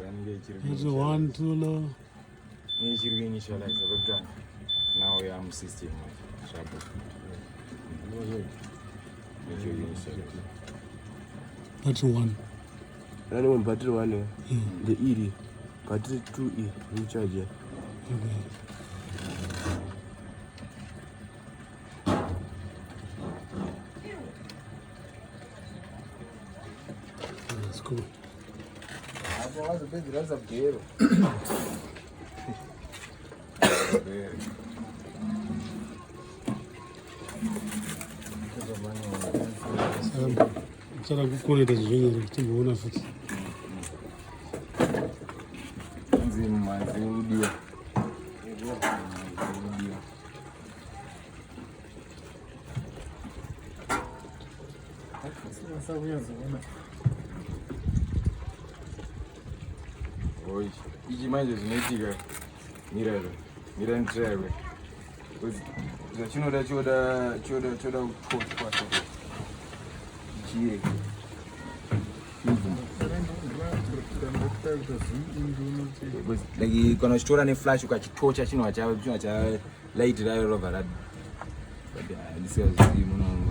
It's a 1, 2 low. Initialize background. Now we are system. Battery 1. Only one battery 1. The ED. Battery 2E. Recharge. Okay. That's cool. That's a beer. Sara kukoneta zvizvonyere kuti mboona futi. Nzima udio. Oi, ichi manje zvinoitika mirandirwe. Zvachinoda choda kupotwa. Chie. Like kana chitora ne flash ukachitocha chino cha light rayo robva rad. But this is muno